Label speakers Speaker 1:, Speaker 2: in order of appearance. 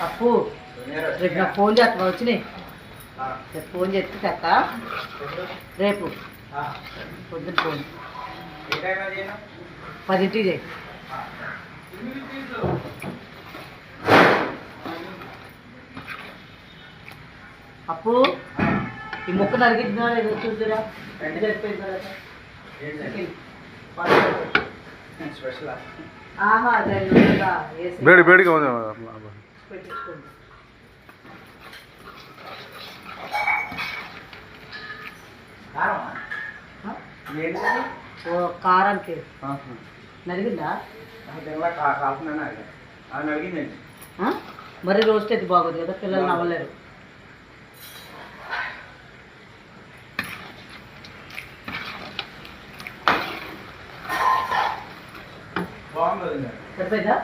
Speaker 1: అప్పు రేపు నాకు ఫోన్ చేస్తా వచ్చినాయి. రేపు ఫోన్ చేస్తే చేస్తా. రేపు పొద్దున్న ఫోన్ 10ంటికి చేయి. అప్పు ఈ మొక్క నరికిద్దా ఏదో చూద్దురా.
Speaker 2: ಬೇಡಿ ಬೇಡಿಗೆ
Speaker 1: పెట్టించుకోండి. ఓ కారానికి నరిగిందా? మరి రోస్ట్ అయితే బాగోదు కదా, పిల్లలు నవ్వలేరు. సరిపోయిందా?